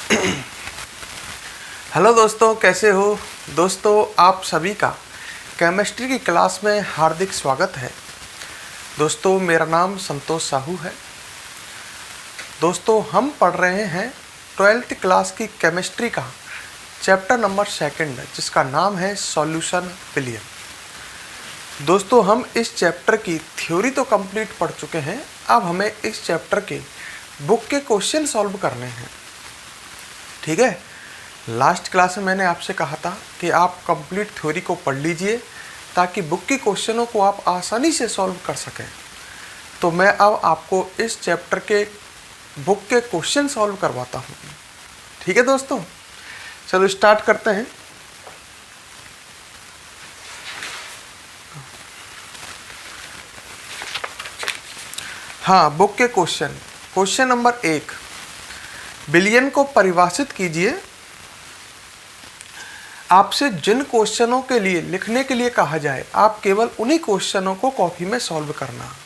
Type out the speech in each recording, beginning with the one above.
Hello दोस्तों, कैसे हो दोस्तों। आप सभी का केमिस्ट्री की क्लास में हार्दिक स्वागत है। दोस्तों, मेरा नाम संतोष साहू है। दोस्तों, हम पढ़ रहे हैं 12th क्लास की केमिस्ट्री का चैप्टर नंबर 2 जिसका नाम है सॉल्यूशन विलियन। दोस्तों, हम इस चैप्टर की थ्योरी तो कंप्लीट पढ़ चुके हैं। अब हमें इस चैप्टर के बुक के क्वेश्चन सॉल्व करने हैं। ठीक है। लास्ट क्लास में मैंने आपसे कहा था कि आप कंप्लीट थ्योरी को पढ़ लीजिए ताकि बुक के क्वेश्चनों को आप आसानी से सॉल्व कर सकें। तो मैं अब आपको इस चैप्टर के बुक के क्वेश्चन सॉल्व करवाता हूँ। ठीक है दोस्तों, चलो स्टार्ट करते हैं। हाँ, बुक के क्वेश्चन नंबर 1, बिलियन को परिभाषित कीजिए। आपसे जिन क्वेश्चनों के लिए लिखने के लिए कहा जाए, आप केवल उन्हीं क्वेश्चनों को कॉपी में सॉल्व करना।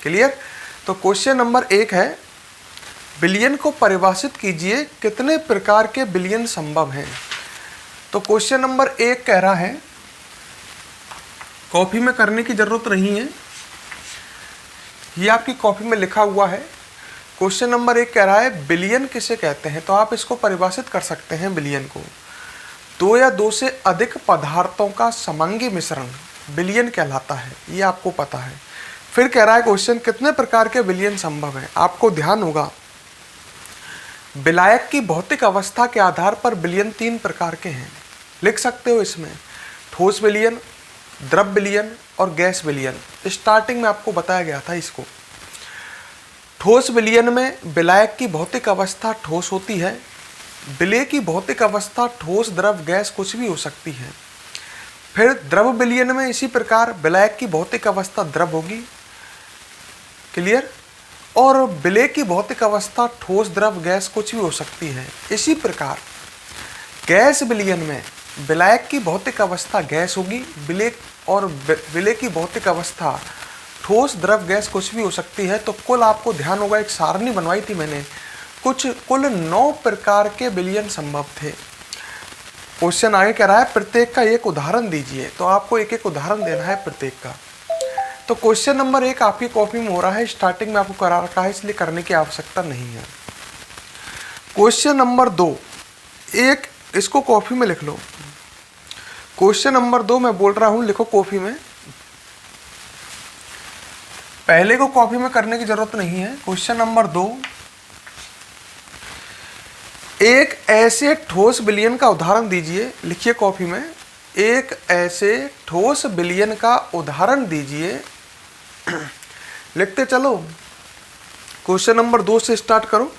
क्लियर। तो क्वेश्चन नंबर 1 है, बिलियन को परिभाषित कीजिए, कितने प्रकार के बिलियन संभव हैं। तो क्वेश्चन नंबर 1 कह रहा है, कॉपी में करने की जरूरत नहीं है, ये आपकी कॉपी में लिखा हुआ है। क्वेश्चन नंबर 1 कह रहा है बिलियन किसे कहते हैं। तो आप इसको परिभाषित कर सकते हैं बिलियन को, 2 या 2 से अधिक पदार्थों का समंगी मिश्रण बिलियन कहलाता है। ये आपको पता है। फिर कह रहा है क्वेश्चन, कितने प्रकार के बिलियन संभव हैं। आपको ध्यान होगा, विलायक की भौतिक अवस्था के आधार पर बिलियन 3 प्रकार के हैं। लिख सकते हो इसमें, ठोस विलियन, द्रव विलियन और गैस विलियन। स्टार्टिंग में आपको बताया गया था इसको। ठोस विलियन में विलायक की भौतिक अवस्था ठोस होती है। विलेय की भौतिक अवस्था ठोस, द्रव, गैस कुछ भी हो सकती है। फिर द्रव विलियन में इसी प्रकार विलायक की भौतिक अवस्था द्रव होगी। क्लियर। और विलेय की भौतिक अवस्था ठोस, द्रव, गैस कुछ भी हो सकती है। इसी प्रकार गैस विलियन में विलायक की भौतिक अवस्था गैस होगी, विलेय की भौतिक अवस्था ठोस, द्रव, गैस कुछ भी हो सकती है। तो कुल आपको ध्यान होगा, एक सारणी बनवाई थी मैंने, कुल 9 प्रकार के विलियन संभव थे। क्वेश्चन आगे कह रहा है, प्रत्येक का एक उदाहरण दीजिए। तो आपको एक एक उदाहरण देना है प्रत्येक का। तो क्वेश्चन नंबर 1 आपकी कॉपी में हो रहा है, स्टार्टिंग में आपको करा रखा है, इसलिए करने की आवश्यकता नहीं है। क्वेश्चन नंबर 2, एक इसको कॉपी में लिख लो। क्वेश्चन नंबर 2 मैं बोल रहा हूं, लिखो कॉपी में। पहले को कॉपी में करने की जरूरत नहीं है। क्वेश्चन नंबर 2, एक ऐसे ठोस विलियन का उदाहरण दीजिए। लिखिए कॉपी में, एक ऐसे ठोस विलियन का उदाहरण दीजिए। लिखते चलो। क्वेश्चन नंबर 2 से स्टार्ट करो।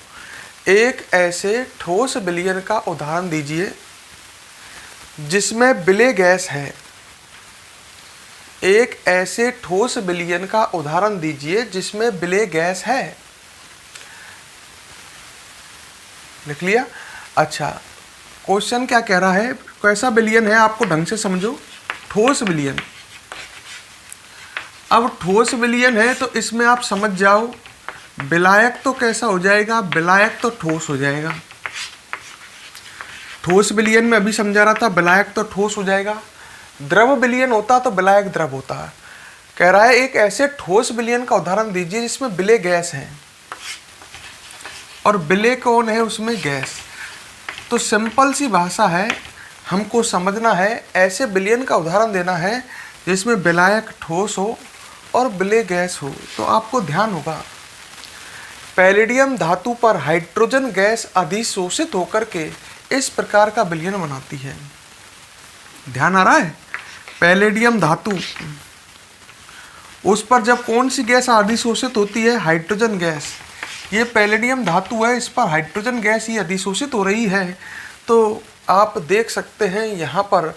एक ऐसे ठोस विलियन का उदाहरण दीजिए जिसमें विलेय गैस है। एक ऐसे ठोस विलियन का उदाहरण दीजिए जिसमें विलेय गैस है। लिख लिया। अच्छा, क्वेश्चन क्या कह रहा है, कैसा विलियन है आपको ढंग से समझो। ठोस विलियन। अब ठोस विलियन है तो इसमें आप समझ जाओ, विलायक तो कैसा हो जाएगा, विलायक तो ठोस हो जाएगा। ठोस विलियन में अभी समझा रहा था, विलायक तो ठोस हो जाएगा। द्रव विलियन होता तो विलायक द्रव होता है। कह रहा है एक ऐसे ठोस विलियन का उदाहरण दीजिए जिसमें विलेय गैस है, और विलेय कौन है उसमें, गैस। तो सिंपल सी भाषा है, हमको समझना है, ऐसे विलियन का उदाहरण देना है जिसमें विलायक ठोस हो और विलेय गैस हो। तो आपको ध्यान होगा, पैलेडियम धातु पर हाइड्रोजन गैस अधिशोषित होकर के इस प्रकार का विलियन बनाती है। ध्यान आ रहा है। पैलेडियम धातु, उस पर जब कौन सी गैस अधिशोषित होती है, हाइड्रोजन गैस। ये पैलेडियम धातु है, इस पर हाइड्रोजन गैस ये अधिशोषित हो रही है। तो आप देख सकते हैं यहाँ पर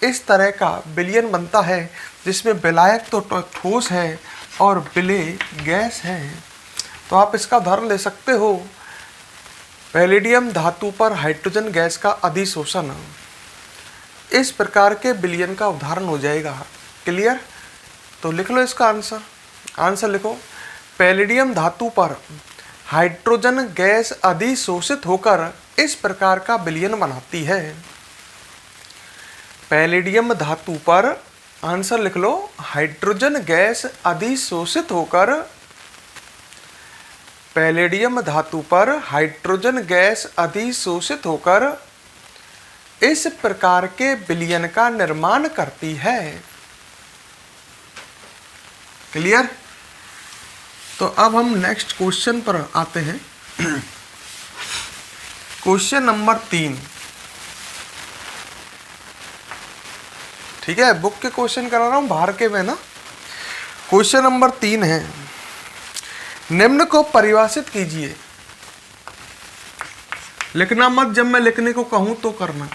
इस तरह का विलियन बनता है जिसमें विलायक तो ठोस है और विलेय गैस है। तो आप इसका उदाहरण ले सकते हो, पैलेडियम धातु पर हाइड्रोजन गैस का अधिशोषण। इस प्रकार के विलियन का उदाहरण हो जाएगा। क्लियर। तो लिख लो इसका आंसर लिखो, पैलेडियम धातु पर हाइड्रोजन गैस अधिशोषित होकर इस प्रकार का विलयन बनाती है। पैलेडियम धातु पर आंसर लिख लो, हाइड्रोजन गैस अधिशोषित होकर, पैलेडियम धातु पर हाइड्रोजन गैस अधिशोषित होकर इस प्रकार के विलयन का निर्माण करती है। क्लियर? तो अब हम नेक्स्ट क्वेश्चन पर आते हैं। Question number 3। ठीक है, बुक के क्वेश्चन करा रहा हूं, बाहर के में ना। क्वेश्चन नंबर 3 है, निम्न को परिभाषित कीजिए। लिखना मत, जब मैं लिखने को कहूं तो करना।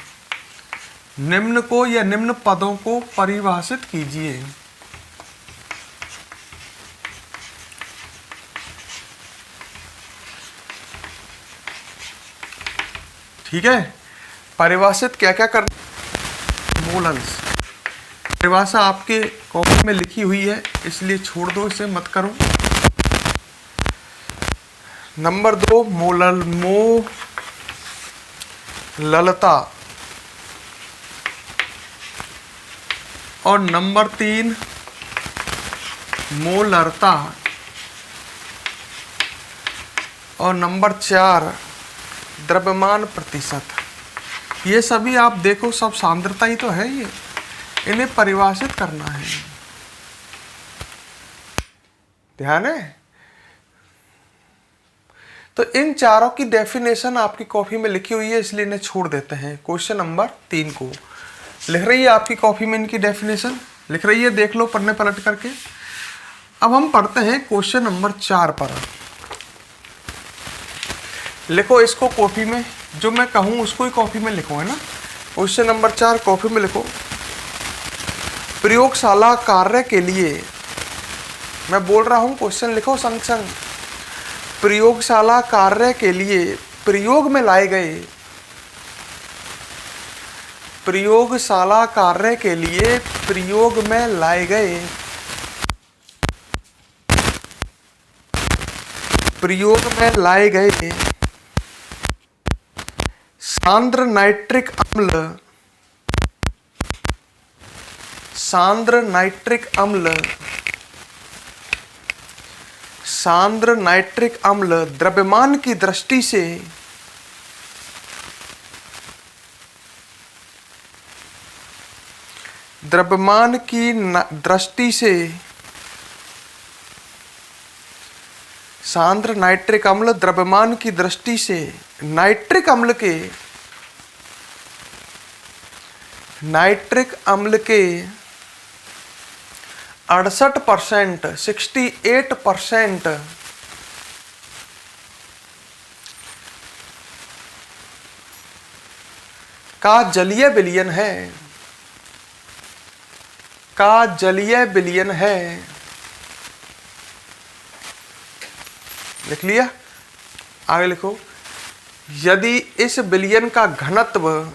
निम्न को या निम्न पदों को परिभाषित कीजिए। ठीक है, परिभाषित क्या क्या करना। मोलन्स परिभाषा आपके कॉपी में लिखी हुई है, इसलिए छोड़ दो, इसे मत करो। नंबर 2 मोललता और नंबर 3 मोलरता और नंबर 4 द्रव्यमान प्रतिशत। ये सभी आप देखो, सब सांद्रता ही तो है, ये इन्हें परिभाषित करना है। ध्यान है? तो इन चारों की डेफिनेशन आपकी कॉपी में लिखी हुई है, इसलिए इन्हें छोड़ देते हैं। क्वेश्चन नंबर 3 को लिख रही है आपकी कॉपी में, इनकी डेफिनेशन लिख रही है, देख लो पढ़ने पलट करके। अब हम पढ़ते हैं क्वेश्चन नंबर 4 पर। लिखो इसको कॉपी में, जो मैं कहूँ उसको ही कॉपी में लिखो, है ना। क्वेश्चन नंबर 4 कॉपी में लिखो। प्रयोगशाला कार्य के लिए, मैं बोल रहा हूँ क्वेश्चन लिखो संग संग। प्रयोगशाला कार्य के लिए प्रयोग में लाए गए, प्रयोगशाला कार्य के लिए प्रयोग में लाए गए, प्रयोग में लाए गए सांद्र नाइट्रिक अम्ल, सांद्र नाइट्रिक अम्ल, सांद्र नाइट्रिक अम्ल द्रव्यमान की दृष्टि से द्रव्यमान की दृष्टि से सांद्र नाइट्रिक अम्ल द्रव्यमान की दृष्टि से नाइट्रिक अम्ल के 68%, 68% का जलीय विलयन है, का जलीय विलयन है। लिख लिया? आगे लिखो, यदि इस विलयन का घनत्व,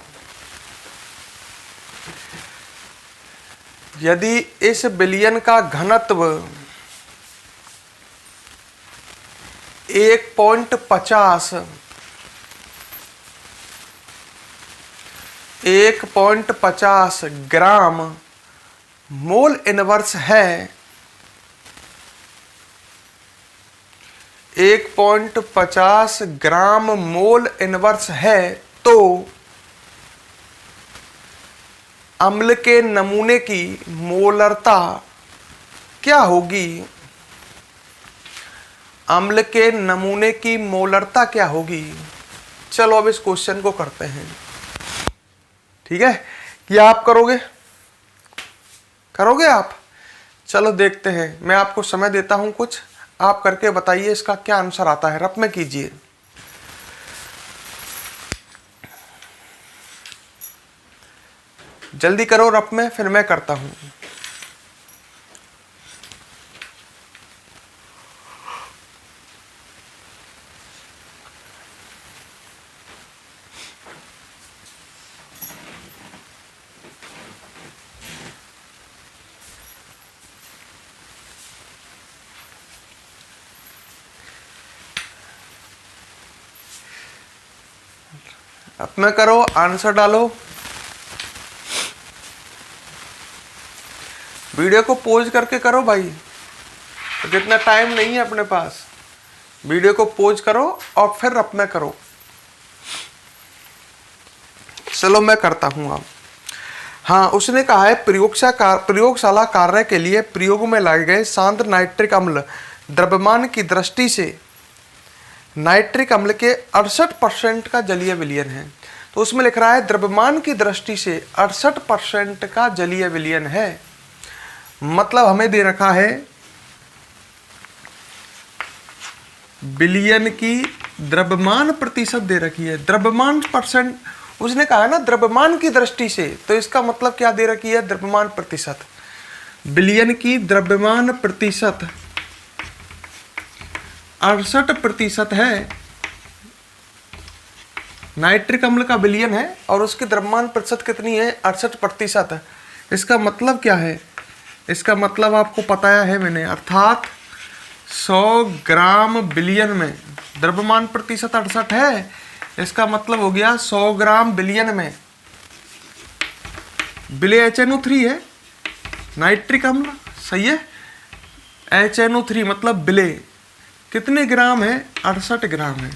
यदि इस विलयन का घनत्व 1.50 ग्राम मोल इनवर्स है, 1.50 ग्राम मोल इनवर्स है, तो अम्ल के नमूने की मोलरता क्या होगी? अम्ल के नमूने की मोलरता क्या होगी? चलो अब इस क्वेश्चन को करते हैं। ठीक है, क्या आप करोगे? करोगे आप? चलो देखते हैं, मैं आपको समय देता हूं कुछ, आप करके बताइए इसका क्या आंसर आता है। रफ में कीजिए। जल्दी करो रफ में, फिर मैं करता हूं। अपना करो, आंसर डालो। वीडियो को पॉज करके करो भाई, जितना टाइम नहीं है अपने पास। वीडियो को पॉज करो और फिर अपना करो। चलो मैं करता हूं अब। हाँ, उसने कहा है प्रयोगशाला कार्य के लिए प्रयोग में लाए गए शांत नाइट्रिक अम्ल द्रव्यमान की दृष्टि से नाइट्रिक अम्ल के 68% का जलीय विलयन है। तो उसमें लिख रहा है द्रव्यमान की दृष्टि से 68% का जलीय विलयन है। मतलब हमें दे रखा है विलयन की द्रव्यमान प्रतिशत दे रखी है, द्रव्यमान परसेंट। उसने कहा है ना द्रव्यमान की दृष्टि से, तो इसका मतलब क्या दे रखी है, द्रव्यमान प्रतिशत। विलयन की द्रव्यमान प्रतिशत 68% है। नाइट्रिक अम्ल का विलयन है और उसकी द्रव्यमान प्रतिशत कितनी है, 68%। इसका मतलब क्या है, इसका मतलब आपको बताया है मैंने, अर्थात 100 ग्राम विलयन में द्रव्यमान प्रतिशत 68 है। इसका मतलब हो गया 100 ग्राम विलयन में विलय HNO3 है, नाइट्रिक अम्ल, सही है। HNO3 मतलब विलय कितने ग्राम है, 68 ग्राम है,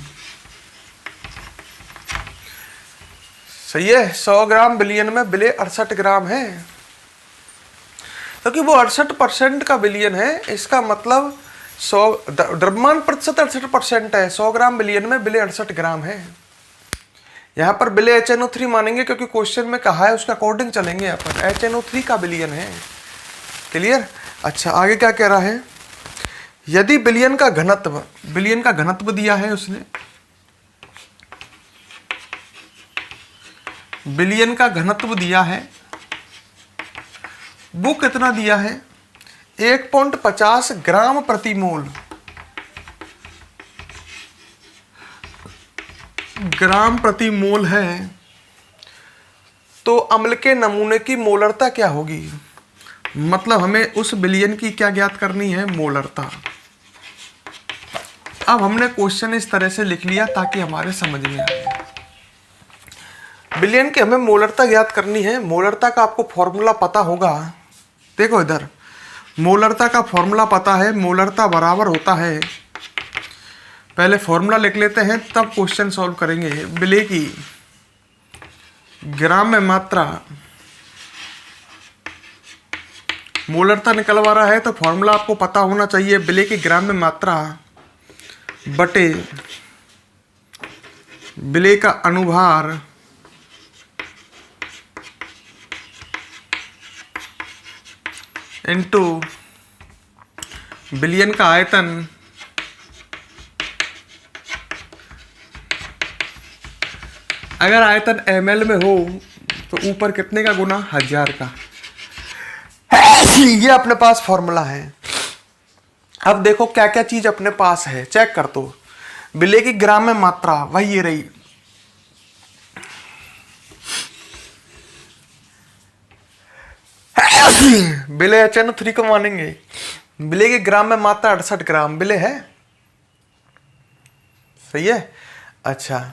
सही है। 100 ग्राम विलयन में विलय 68 ग्राम है, क्योंकि वो 68% का विलयन है। इसका मतलब 100 द्रव्यमान प्रतिशत 68% है, 100 ग्राम विलयन में विलय 68 ग्राम है। यहाँ पर विलय HNO3 मानेंगे क्योंकि क्वेश्चन में कहा है, उसका अकॉर्डिंग चलेंगे। यहाँ पर HNO3 का विलयन है। क्लियर। अच्छा, आगे क्या कह रहा है, यदि विलयन का घनत्व दिया है उसने, विलयन का घनत्व दिया है, वो कितना दिया है, 1.50 ग्राम प्रति मोल, ग्राम प्रति मोल है। तो अम्ल के नमूने की मोलरता क्या होगी, मतलब हमें उस विलयन की क्या ज्ञात करनी है, मोलरता। अब हमने क्वेश्चन इस तरह से लिख लिया ताकि हमारे समझ में आए। विलयन की हमें मोलरता ज्ञात करनी है। मोलरता का आपको फॉर्मूला पता होगा, देखो इधर मोलरता का फॉर्मूला पता है। मोलरता बराबर होता है, पहले फॉर्मूला लिख लेते हैं तब क्वेश्चन सॉल्व करेंगे। विलय की ग्राम में मात्रा, मोलरता निकलवा रहा है तो फॉर्मूला आपको पता होना चाहिए। विलय की ग्राम में मात्रा बटे विलय का अनुभार इनटू विलयन का आयतन अगर आयतन ml में हो तो ऊपर कितने का गुना, 1000 का। ये अपने पास फॉर्मूला है। अब देखो क्या क्या चीज अपने पास है, चेक कर दो। विलय की ग्राम में मात्रा वही ये रही, विलय HNO3 को मानेंगे। विलय की ग्राम में मात्रा 68 ग्राम विलय है, सही है। अच्छा,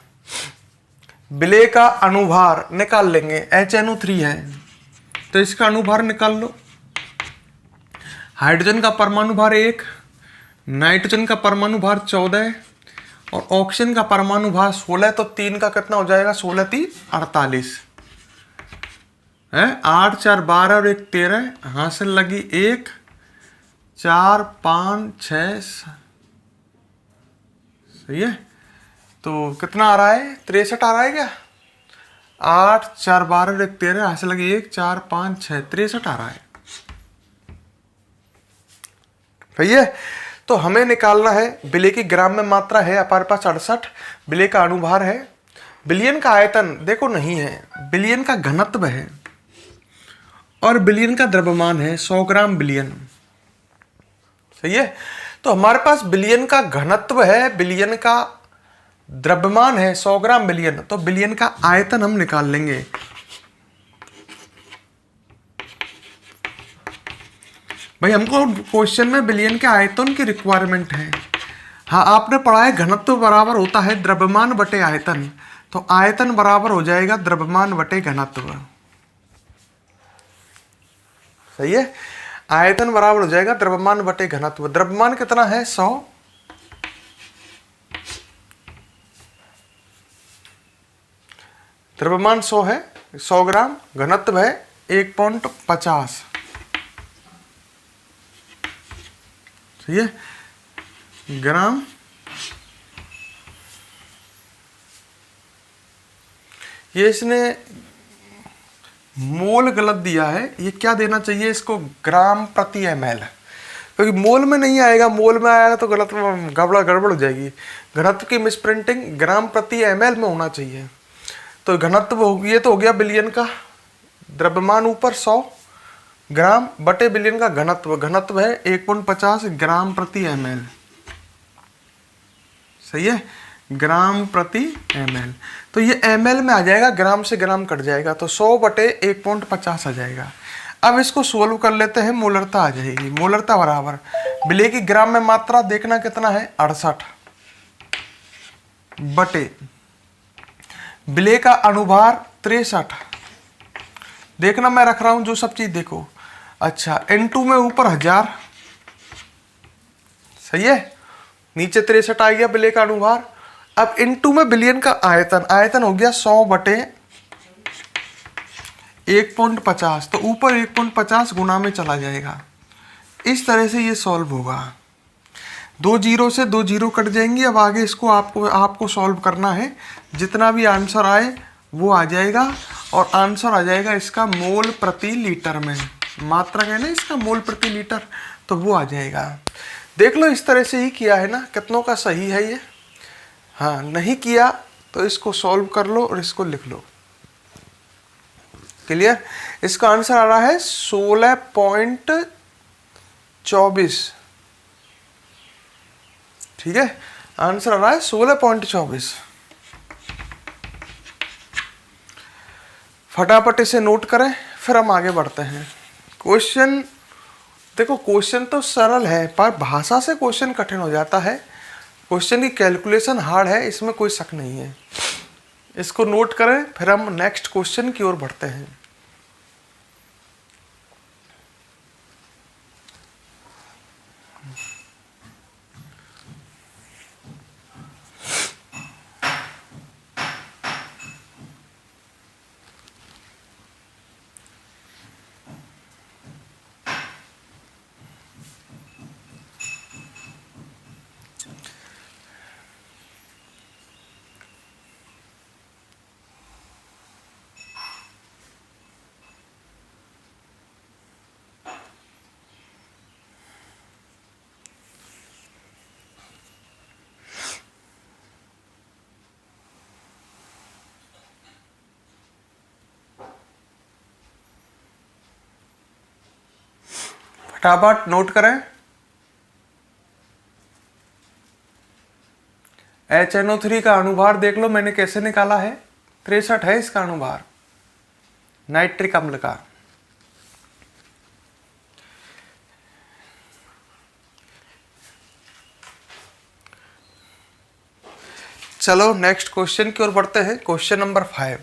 विलय का अनुभार निकाल लेंगे, HNO3 है तो इसका अनुभार निकाल लो। हाइड्रोजन का परमाणु भार 1, नाइट्रोजन का परमाणु भार 14 और ऑक्सीजन का परमाणु भार 16, तो 3 का कितना हो जाएगा, 16 3 48 है। 8 4 12 और 1 13, हासिल लगी 1 4 5 6, सही है। तो कितना आ रहा है, 63 आ रहा है क्या, 8 4 12 और 1 13, हासिल लगी 1 4 5 6, 63 आ रहा है, सही है। तो हमें निकालना है, विलय की ग्राम में मात्रा है हमारे पास 68, विलय का अनुभार है, विलयन का आयतन देखो नहीं है, विलयन का घनत्व है और विलयन का द्रव्यमान है 100 ग्राम विलयन, सही है। तो हमारे पास विलयन का घनत्व है, विलयन का द्रव्यमान है 100 ग्राम विलयन, तो विलयन का आयतन हम निकाल लेंगे। भाई हमको क्वेश्चन में विलयन के आयतन की रिक्वायरमेंट है। हाँ, आपने पढ़ा है घनत्व बराबर होता है द्रव्यमान बटे आयतन, तो आयतन बराबर हो जाएगा द्रव्यमान बटे घनत्व। सही है, आयतन बराबर हो जाएगा द्रव्यमान बटे घनत्व। द्रव्यमान कितना है 100, द्रव्यमान 100 है, 100 ग्राम, घनत्व है 1.50। सही है, ग्राम। ये इसने मोल गलत दिया है, ये क्या देना चाहिए इसको, ग्राम प्रति ml, क्योंकि मोल में नहीं आएगा, मोल में आएगा तो गलत गड़बड़ हो जाएगी। घनत्व की मिसप्रिंटिंग ग्राम प्रति ml में होना चाहिए। तो घनत्व हो गया, तो हो गया बिलियन का, द्रव्यमान ऊपर 100 ग्राम बटे बिलियन का घनत्व, घनत्व है 1.50 ग्राम प्रति ml। सही है, ग्राम प्रति ml। तो ये ml में आ जाएगा, ग्राम से ग्राम कट जाएगा, तो 100 बटे 1.50 आ जाएगा। अब इसको सोल्व कर लेते हैं, मोलरता आ जाएगी। मोलरता बराबर विलेय की ग्राम में मात्रा देखना कितना है 68 बटे विलेय का अनुभार 63। देखना मैं रख रहा हूं जो सब चीज देखो। अच्छा, N2 में ऊपर 1000, सही है, नीचे 63 आ गया विलेय का अनुभार। अब N2 में बिलियन का आयतन, आयतन हो गया 100 बटे 1.50, तो ऊपर 1.50 गुना में चला जाएगा। इस तरह से ये सॉल्व होगा। 2 जीरो से 2 जीरो कट जाएंगी। अब आगे इसको आपको सॉल्व करना है, जितना भी आंसर आए वो आ जाएगा, और आंसर आ जाएगा इसका मोल प्रति लीटर में। मात्रा कहना है इसका मोल प्रति लीटर, तो वो आ जाएगा। देख लो, इस तरह से ही किया है ना, कितनों का सही है ये। हाँ, नहीं किया तो इसको सॉल्व कर लो और इसको लिख लो। क्लियर? इसका आंसर आ रहा है 16.24। ठीक है, आंसर आ रहा है 16.24। फटाफट इसे नोट करें, फिर हम आगे बढ़ते हैं। क्वेश्चन देखो, क्वेश्चन तो सरल है, पर भाषा से क्वेश्चन कठिन हो जाता है। क्वेश्चन की कैलकुलेशन हार्ड है, इसमें कोई शक नहीं है। इसको नोट करें, फिर हम नेक्स्ट क्वेश्चन की ओर बढ़ते हैं। फटाफट नोट करें। HNO3 का अनुभार देख लो मैंने कैसे निकाला है, 63 है इसका अनुभार नाइट्रिक अम्ल का। चलो नेक्स्ट क्वेश्चन की ओर बढ़ते हैं। Question number 5।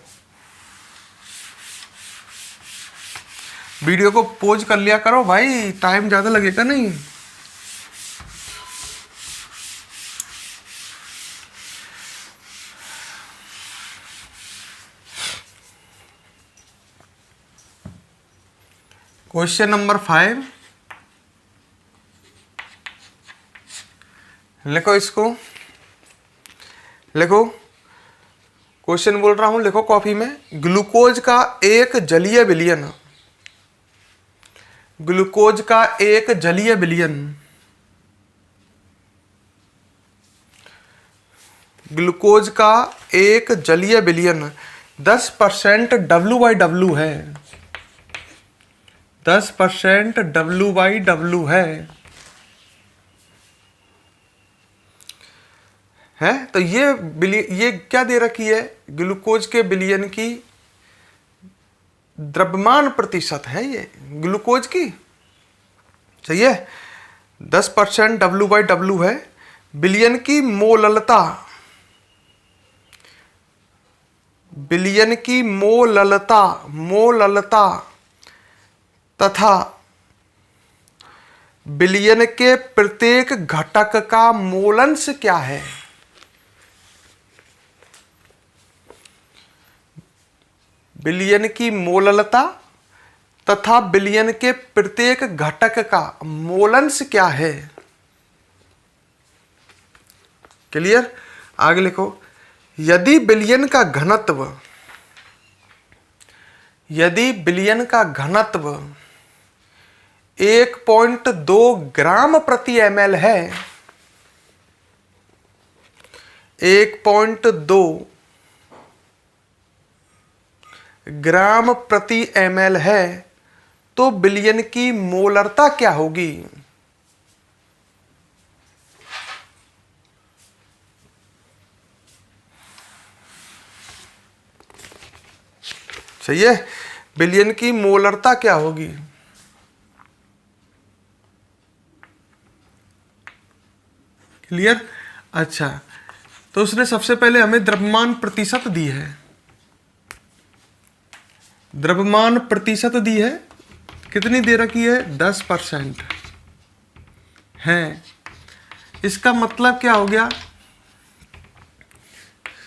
वीडियो को पॉज कर लिया करो भाई, टाइम ज्यादा लगेगा नहीं। क्वेश्चन नंबर 5 लिखो, इसको लिखो। क्वेश्चन बोल रहा हूं, लिखो कॉपी में। ग्लूकोज का एक जलीय विलयन, ग्लूकोज का एक जलीय विलयन, ग्लूकोज का एक जलीय विलयन 10% W/W है, 10% W/W है। तो ये क्या दे रखी है, ग्लूकोज के विलयन की द्रव्यमान प्रतिशत है ये ग्लूकोज की। सही है, 10% W/W है। विलयन की मोललता, विलयन की मोललता तथा विलयन के प्रत्येक घटक का मोलंश क्या है? विलयन की मोललता तथा विलयन के प्रत्येक घटक का मोलंश क्या है? क्लियर? आगे लिखो, यदि विलयन का घनत्व 1.2 ग्राम प्रति ml है, 1.2 ग्राम प्रति ml है, तो विलयन की मोलरता क्या होगी? सही है। विलयन की मोलरता क्या होगी? क्लियर? अच्छा, तो उसने सबसे पहले हमें द्रव्यमान प्रतिशत दी है, द्रव्यमान प्रतिशत दी है, कितनी दे रखी है? 10% है। इसका मतलब क्या हो गया?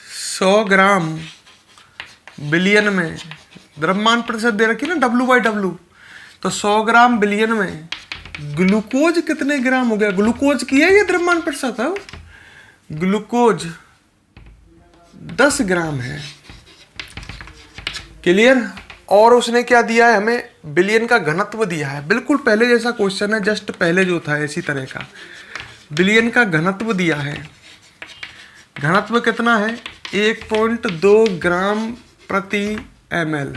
100 ग्राम विलयन में द्रव्यमान प्रतिशत दे रखी ना, W/W, तो 100 ग्राम विलयन में ग्लूकोज कितने ग्राम हो गया? ग्लूकोज की है ये द्रव्यमान प्रतिशत है, ग्लूकोज 10 ग्राम है। क्लियर? और उसने क्या दिया है हमें? विलयन का घनत्व दिया है, बिल्कुल पहले जैसा क्वेश्चन है, जस्ट पहले जो था इसी तरह का। विलयन का घनत्व दिया है, घनत्व कितना है? 1.2 ग्राम प्रति ml।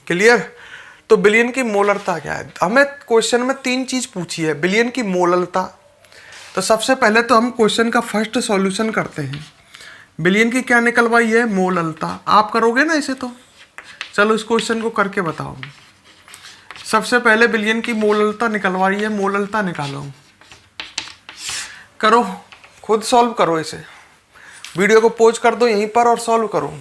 क्लियर? तो विलयन की मोलरता क्या है? हमें क्वेश्चन में 3 चीज पूछी है। विलयन की मोलरता, तो सबसे पहले तो हम क्वेश्चन का फर्स्ट सॉल्यूशन करते हैं। विलयन की क्या निकलवाई है? मोलरता। आप करोगे ना इसे? तो चलो इस क्वेश्चन को करके बताओ। सबसे पहले विलयन की मोलरता निकलवाई है, मोलरता निकालो। करो, खुद सॉल्व करो इसे, वीडियो को पॉज कर दो यहीं पर और सॉल्व करो।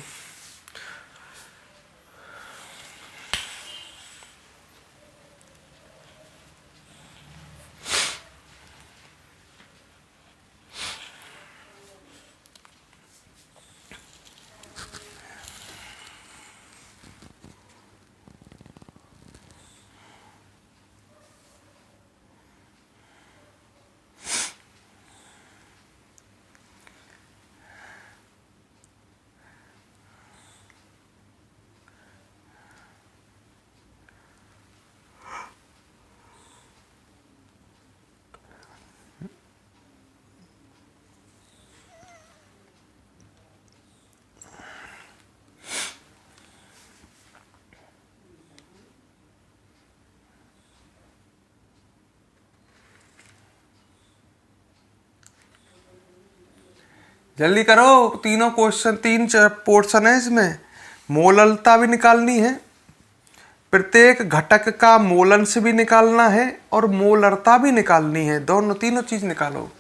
जल्दी करो, तीनों क्वेश्चन 3 पोर्शन है इसमें। मोलरता भी निकालनी है, प्रत्येक घटक का मोलंश भी निकालना है और मोलरता भी निकालनी है। तीनों चीज निकालो।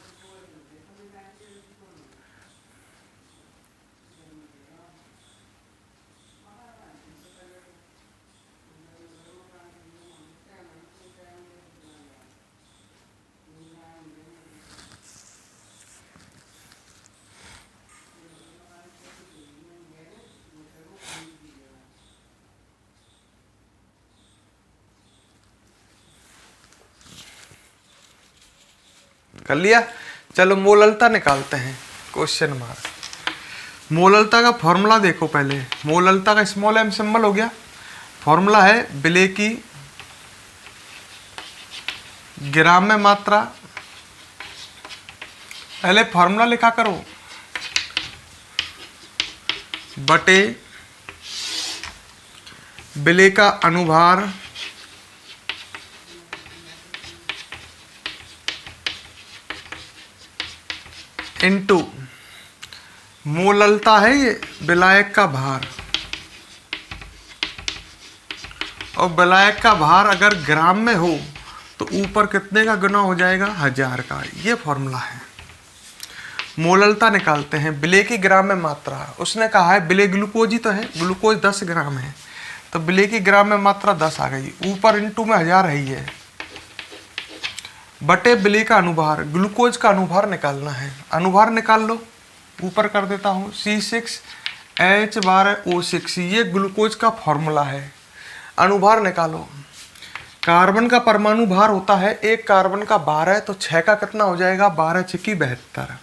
कर लिया? चलो मोलरता निकालते हैं। Question mark. मोलरता का फॉर्मूला देखो पहले। मोलरता का स्मॉल m सिंबल हो गया। फॉर्मूला है विलय की ग्राम में मात्रा। पहले फॉर्मूला लिखा करो, बटे विलय का अनुभार इनटू मोलरता है ये विलायक का भार, और विलायक का भार अगर ग्राम में हो तो ऊपर कितने का गुना हो जाएगा? 1000 का। ये फॉर्मूला है। मोललता निकालते हैं, विलेय की ग्राम में मात्रा। उसने कहा है विलेय ग्लूकोज ही तो है, ग्लूकोज 10 ग्राम है, तो विलेय की ग्राम में मात्रा 10 आ गई, ऊपर इंटू में 1000 है ही है, बटे विलेय का अनुभार, ग्लूकोज का अनुभार निकालना है। अनुभार निकाल लो, ऊपर कर देता हूँ C6H12O6, ये ग्लूकोज का फॉर्मूला है। अनुभार निकालो, कार्बन का परमाणु भार होता है, एक कार्बन का 12 है, तो 6 का कितना हो जाएगा, 12 छिकी 72।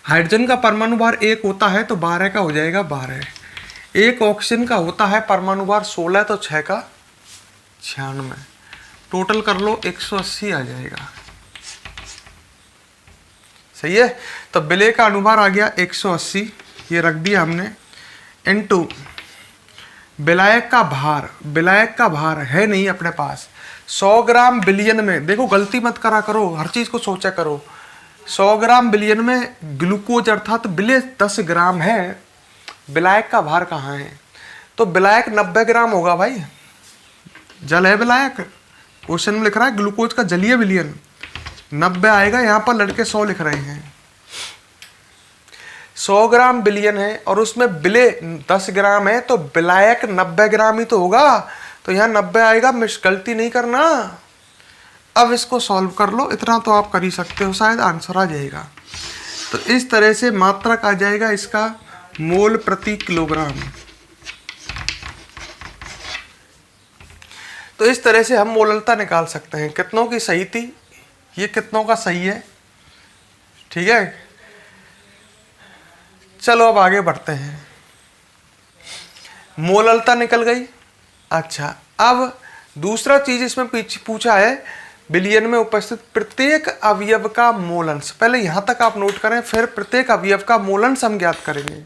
हाइड्रोजन का परमाणु भार 1 होता है, तो 12 का हो जाएगा 12। एक ऑक्सीजन का होता है परमाणु भार 16, तो 6 का 96। टोटल कर लो 180 आ जाएगा। सही है। तो विलेय का अनुभार आ गया 180, ये रख दिया हमने, इनटू विलायक का भार। विलायक का भार है नहीं अपने पास, 100 ग्राम बिलियन में, देखो गलती मत करा करो, हर चीज को सोचा करो। 100 ग्राम बिलियन में ग्लूकोज अर्थात विलेय 10 ग्राम है, विलायक का भार कहाँ है, तो विलायक 90 ग्राम होगा भाई। जल है विलायक, क्वेश्चन में लिख रहा है ग्लूकोज का जलीय विलयन 90 आएगा, यहाँ पर लड़के 100 लिख रहे हैं। 100 ग्राम बिलियन है और उसमें विलेय 10 ग्राम है, तो विलायक 90 ग्राम ही तो होगा, तो यहाँ 90 आएगा, मिस गलती नहीं करना। अब इसको सॉल्व कर लो, इतना तो आप कर ही सकते हो, शायद आंसर आ जाएगा। तो इस तरह से मात्रक आ जाएगा इसका मोल प्रति किलोग्राम। तो इस तरह से हम मोललता निकाल सकते हैं। कितनों की सही थी, ये कितनों का सही है, ठीक है। चलो अब आगे बढ़ते हैं। मोललता निकल गई। अच्छा, अब दूसरा चीज इसमें पूछा है, बिलियन में उपस्थित प्रत्येक अवयव का मोलंश। पहले यहां तक आप नोट करें, फिर प्रत्येक अवयव का मोलंश हम ज्ञात करेंगे।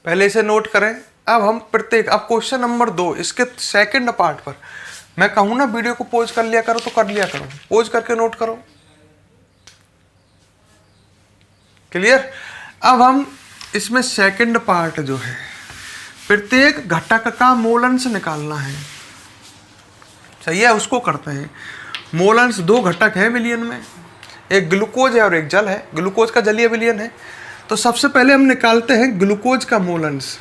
पहले इसे नोट करें। अब हम प्रत्येक, अब क्वेश्चन नंबर 2 इसके सेकंड पार्ट पर मैं कहूँ ना वीडियो को पॉज कर लिया करो, तो कर लिया करो, पॉज करके नोट करो। क्लियर। अब हम इसमें सेकंड पार्ट जो है, प्रत्येक घटक का मोलंश निकालना है। सही है, उसको करते हैं। मोलंश 2 घटक है विलयन में, एक ग्लूकोज है और एक जल है। ग्लूकोज का जलीय विलयन है, तो सबसे पहले हम निकालते हैं ग्लूकोज का मोलंश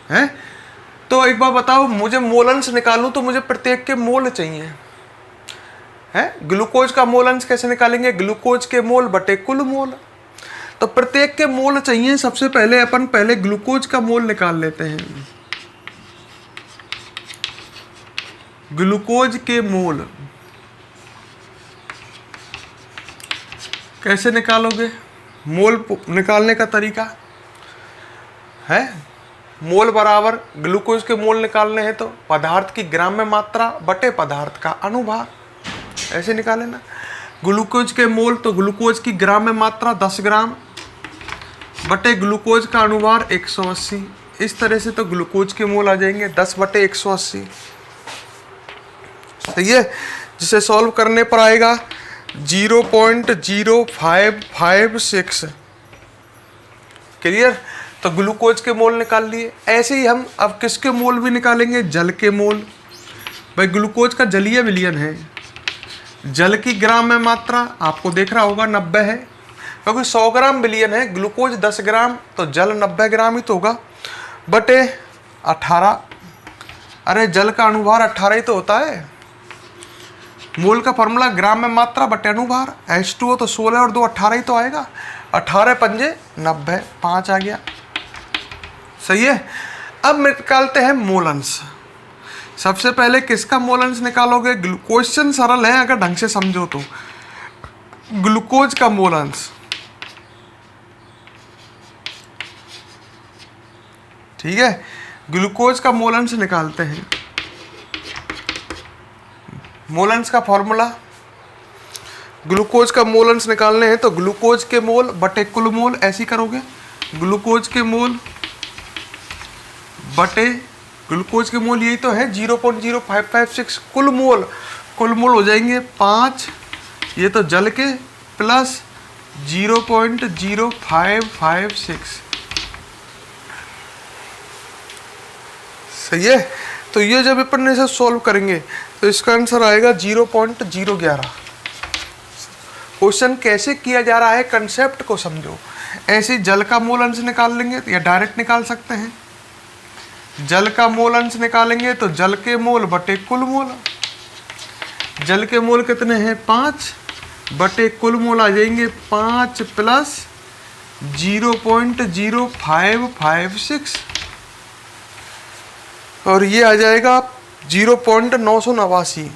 है। तो एक बार बताओ, मुझे मोलंश निकालूं तो मुझे प्रत्येक के मोल चाहिए है। ग्लूकोज का मोलंश कैसे निकालेंगे, ग्लूकोज के मोल बटे कुल मोल। तो प्रत्येक के मोल चाहिए। सबसे पहले अपन पहले ग्लूकोज का मोल निकाल लेते हैं। ग्लूकोज के मोल कैसे निकालोगे, मोल निकालने का तरीका है, मोल बराबर ग्लूकोज के मोल निकालने हैं तो पदार्थ की ग्राम में मात्रा बटे पदार्थ का अनुभार, ऐसे निकाले ना। ग्लूकोज के मोल तो ग्लूकोज की ग्राम में मात्रा 10 ग्राम बटे ग्लूकोज का अनुभार 180। इस तरह से तो ग्लूकोज के मोल आ जाएंगे 10 बटे 180। सही है, जिसे सॉल्व करने पर आएगा 0.0556। क्लियर। तो ग्लूकोज के मोल निकाल लिए। ऐसे ही हम अब किसके मोल भी निकालेंगे, जल के मोल। भाई ग्लूकोज का जलीय विलयन है, जल की ग्राम में मात्रा आपको देख रहा होगा 90 है, क्योंकि 100 ग्राम विलयन है, ग्लूकोज 10 ग्राम तो जल 90 ग्राम ही तो होगा, बटे 18। अरे जल का अनुभार 18 ही तो होता है। मोल का फॉर्मूला ग्राम में मात्रा बटे अनुभार, H2O तो 16 और 2 18 ही तो आएगा। 18 पंजे 90, 5 आ गया। सही है। अब निकालते हैं मोलंश। सबसे पहले किसका मोलंश निकालोगे, क्वेश्चन सरल है अगर ढंग से समझो तो। ग्लूकोज का मोलंश, ठीक है, ग्लूकोज का मोलंश निकालते हैं। मोलंश का फॉर्मूला, ग्लूकोज का मोलंश निकालने हैं तो ग्लूकोज के मोल बटे कुल मोल, ऐसी करोगे। ग्लूकोज के मोल बटे ग्लूकोज के मोल, यही तो है 0.0556। कुल मोल हो जाएंगे 5, ये तो जल के, प्लस 0.0556। सही है। तो ये जब अपन इसे सॉल्व करेंगे तो इसका आंसर आएगा 0.011। क्वेश्चन कैसे किया जा रहा है, कंसेप्ट को समझो। ऐसे जल का मोल अंश निकाल लेंगे या डायरेक्ट निकाल सकते हैं। जल का मोल अंश निकालेंगे तो जल के मोल बटे कुल मोल। जल के मोल कितने हैं 5 बटे कुल मोल आ जाएंगे 5 प्लस 0.0556 और ये आ जाएगा 0.989।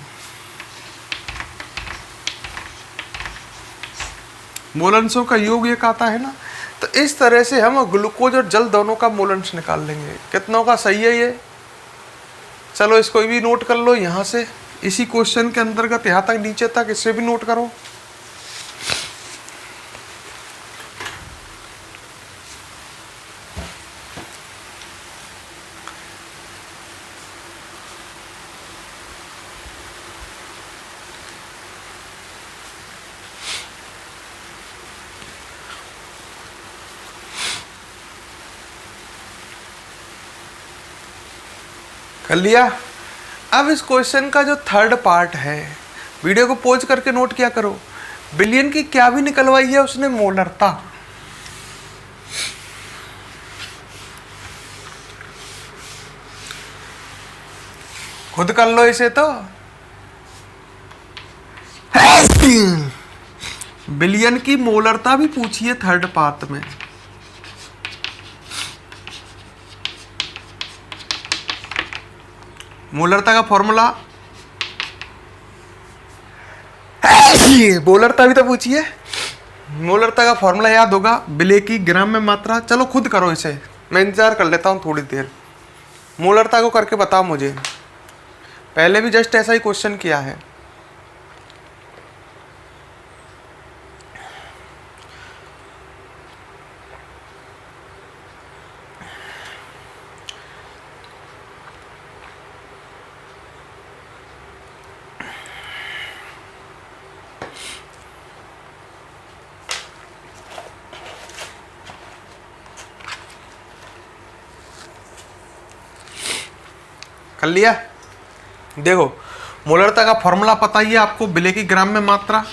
मोलंशों का योग एक आता है ना। तो इस तरह से हम ग्लूकोज और जल दोनों का मोलंश निकाल लेंगे। कितनों का सही है ये, चलो इसको भी नोट कर लो यहाँ से, इसी क्वेश्चन के अंतर्गत यहाँ तक नीचे तक इसे भी नोट करो। कर लिया। अब इस क्वेश्चन का जो थर्ड पार्ट है, वीडियो को पॉज करके नोट किया करो। बिलियन की क्या भी निकलवाई है उसने, मोलरता। खुद कर लो इसे तो। बिलियन की मोलरता भी पूछी है थर्ड पार्ट में। मोलरता का फॉर्मूला, मोलरता भी तो पूछिए। मोलरता का फॉर्मूला याद होगा, विलेय की ग्राम में मात्रा। चलो खुद करो इसे, मैं इंतजार कर लेता हूँ थोड़ी देर। मोलरता को करके बताओ मुझे, पहले भी जस्ट ऐसा ही क्वेश्चन किया है। कर लिया। देखो मोलरता का फॉर्मूला पता ही है आपको, विलेय की ग्राम में मात्रा।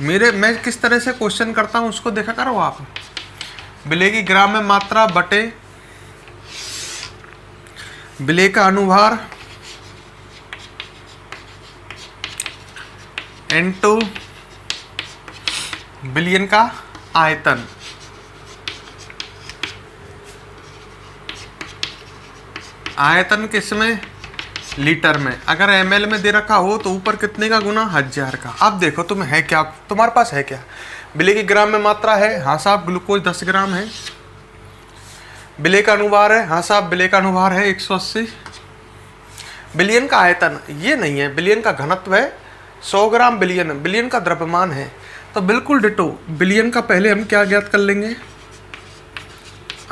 मैं किस तरह से क्वेश्चन करता हूं उसको देखा करो आप। विलेय की ग्राम में मात्रा बटे विलेय का अनुभार इनटू बिलियन का आयतन। आयतन किसमें, लीटर में। अगर ml में दे रखा हो तो ऊपर कितने का गुना, 1000 का। अब देखो तुम्हें है क्या, तुम्हारे पास है क्या, विलेय की ग्राम में मात्रा है, हाँ साहब ग्लूकोज 10 ग्राम है। विलेय का अनुभार है, हाँ साहब विलेय का अनुभार है 180। बिलियन का आयतन ये नहीं है, बिलियन का घनत्व है 100 ग्राम बिलियन, बिलियन का द्रव्यमान है। तो बिल्कुल डिटो, बिलियन का पहले हम क्या ज्ञात कर लेंगे,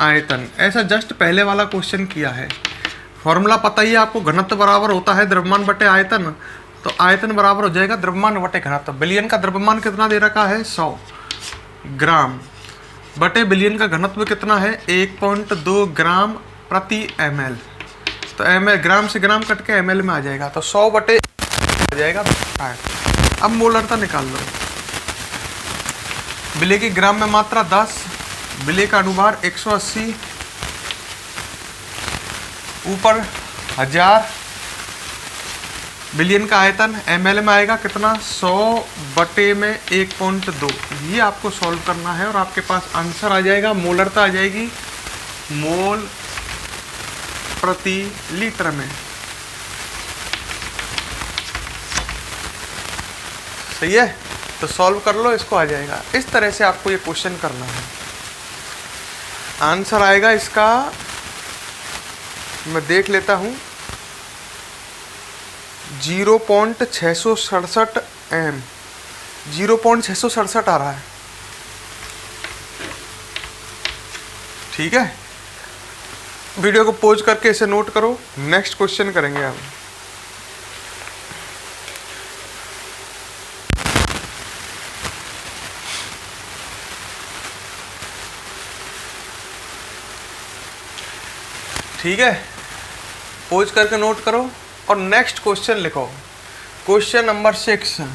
आयतन। ऐसा जस्ट पहले वाला क्वेश्चन किया है। फॉर्मूला पता ही है आपको, घनत्व बराबर होता है द्रव्यमान बटे आयतन। तो आयतन बराबर हो जाएगा द्रव्यमान बटे घनत्व। बिलियन का द्रव्यमान कितना दे रखा है, 100 ग्राम, बटे बिलियन का घनत्व कितना है, 1.2 ग्राम प्रति ml। तो ml, ग्राम से ग्राम कट के ml में आ जाएगा। तो 100 बटे आ जाएगा। अब मोलरता निकाल लो। विलेय की ग्राम में मात्रा 10, विलेय का अनुभार 180, ऊपर 1000, बिलियन का आयतन ml में आएगा कितना, 100 बटे में 1.2। ये आपको सॉल्व करना है और आपके पास आंसर आ जाएगा, मोलरता आ जाएगी मोल प्रति लीटर में। सही है, तो सॉल्व कर लो, इसको आ जाएगा। इस तरह से आपको ये क्वेश्चन करना है। आंसर आएगा इसका, मैं देख लेता हूँ, 0.667 m, 0.667 आ रहा है। ठीक है, वीडियो को पॉज करके इसे नोट करो। नेक्स्ट क्वेश्चन करेंगे हम। ठीक है, पोज करके नोट करो और नेक्स्ट क्वेश्चन लिखो। Question number 6।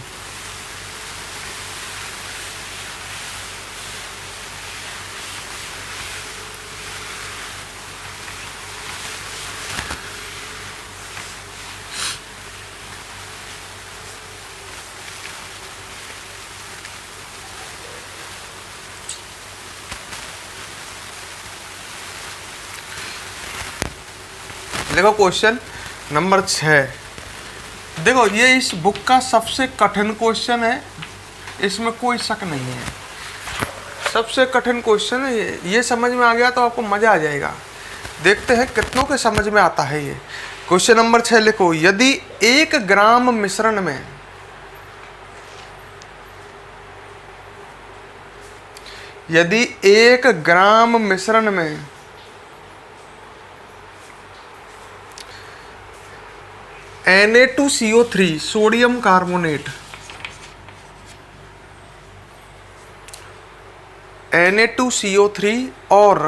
देखो क्वेश्चन नंबर 6। देखो ये इस बुक का सबसे कठिन क्वेश्चन है, इसमें कोई शक नहीं है। सबसे कठिन क्वेश्चन है ये समझ में आ गया तो आपको मजा आ जाएगा। देखते हैं कितनों के समझ में आता है ये। क्वेश्चन नंबर 6 लिखो। यदि 1 ग्राम मिश्रण में यदि 1 ग्राम मिश्रण में Na2CO3 सोडियम कार्बोनेट Na2CO3 और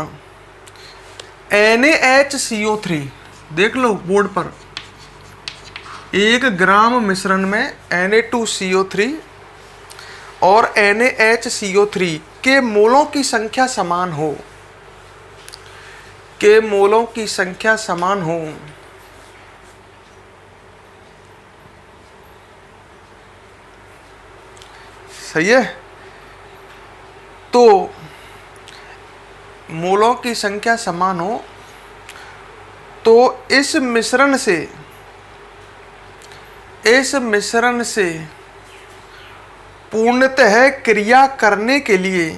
NaHCO3, देख लो बोर्ड पर, 1 ग्राम मिश्रण में Na2CO3 और NaHCO3 के मोलों की संख्या समान हो, के मोलों की संख्या समान हो, सही है। तो मोलों की संख्या समान हो तो इस मिश्रण से पूर्णतः क्रिया करने के लिए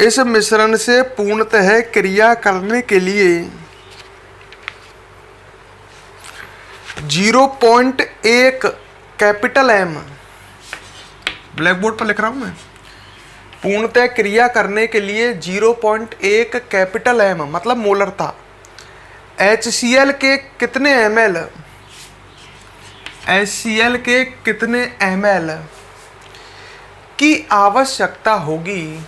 इस मिश्रण से पूर्णतः क्रिया करने के लिए 0.1 कैपिटल M, ब्लैक बोर्ड पर लिख रहा हूं मैं, पूर्णतः क्रिया करने के लिए 0.1 कैपिटल M मतलब मोलरता HCl के कितने ml, HCl के कितने ml की आवश्यकता होगी,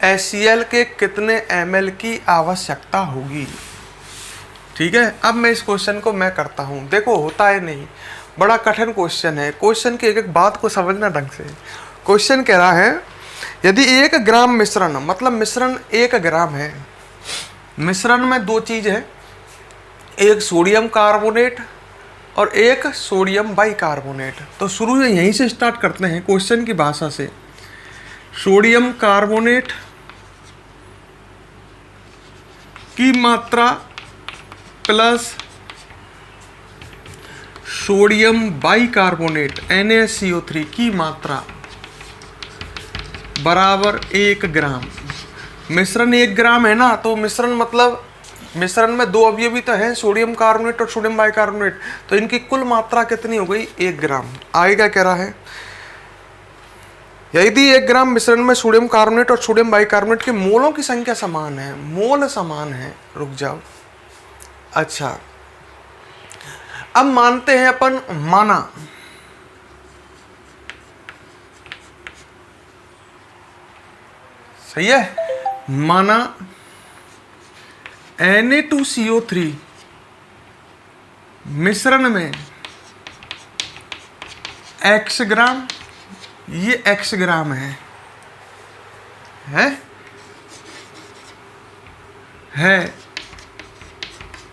HCl के कितने ml की आवश्यकता होगी। ठीक है, अब मैं इस क्वेश्चन को मैं करता हूं। देखो होता है नहीं, बड़ा कठिन क्वेश्चन है। क्वेश्चन की एक एक बात को समझना ढंग से। क्वेश्चन कह रहा है यदि 1 ग्राम मिश्रण, मतलब मिश्रण 1 ग्राम है, मिश्रण में 2 चीज है, एक सोडियम कार्बोनेट और एक सोडियम बाइकार्बोनेट। तो शुरू यहीं से स्टार्ट करते हैं क्वेश्चन की भाषा से। सोडियम कार्बोनेट की मात्रा प्लस सोडियम बाइकार्बोनेट NaCO3 की मात्रा बराबर 1 ग्राम। मिश्रण 1 ग्राम है ना, तो मिश्रण मतलब मिश्रण में 2 अवयवी तो हैं, सोडियम कार्बोनेट और सोडियम बाइकार्बोनेट, तो इनकी कुल मात्रा कितनी हो गई, 1 ग्राम। आगे क्या कह रहा है, यदि 1 ग्राम मिश्रण में सोडियम कार्बोनेट और सोडियम बाइकार्बोनेट के मोलों की संख्या समान है, मोल समान है, रुक जाओ, अच्छा अब मानते हैं अपन, माना सही है, माना Na2CO3 मिश्रण में x ग्राम, ये x ग्राम है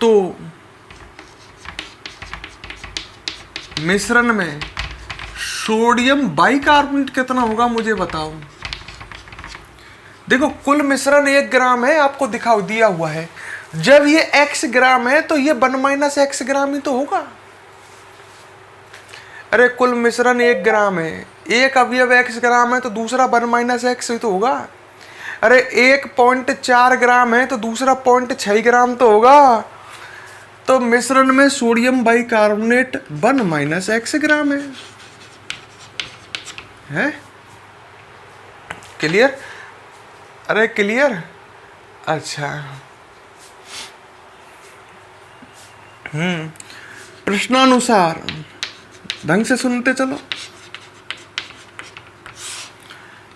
तो मिश्रण में सोडियम बाइकार्बोनेट कितना होगा मुझे बताओ। देखो कुल मिश्रण 1 ग्राम है, आपको दिखाओ दिया हुआ है, जब ये x ग्राम है तो ये 1 - x ग्राम ही तो होगा। अरे कुल मिश्रण 1 ग्राम है, एक अवयव x ग्राम है तो दूसरा 1 - x ही तो होगा। अरे 1.4 ग्राम है तो दूसरा 0.6 ग्राम तो होगा। तो मिश्रण में सोडियम बाइकार्बोनेट 1 - x ग्राम है? क्लियर? अरे क्लियर, अच्छा प्रश्नानुसार ढंग से सुनते चलो।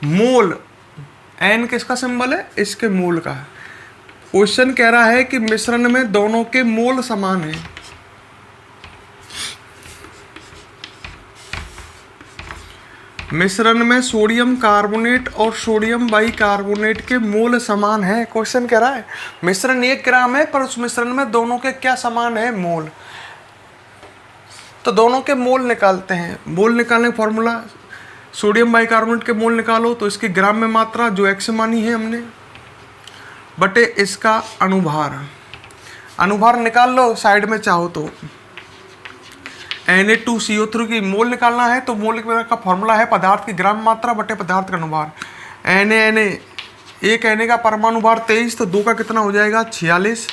मोल, एन किसका सिंबल है, इसके मोल का। क्वेश्चन कह रहा है कि मिश्रण में दोनों के मोल समान हैं। मिश्रण में सोडियम कार्बोनेट और सोडियम बाइकार्बोनेट के मोल समान है। क्वेश्चन कह रहा है मिश्रण 1 ग्राम है पर उस मिश्रण में दोनों के क्या समान है, मोल। तो दोनों के मोल निकालते हैं। मोल निकालने का फॉर्मूला, सोडियम बाइकार्बोनेट के मोल निकालो तो इसकी ग्राम में मात्रा जो x मानी है हमने, बटे इसका अनुभार। अनुभार निकाल लो साइड में चाहो तो। Na2CO3 की मोल निकालना है तो मोल का फॉर्मूला है पदार्थ की ग्राम मात्रा बटे पदार्थ का अनुभार। Na एक Na का परमाणु भार 23, तो 2 का कितना हो जाएगा 46।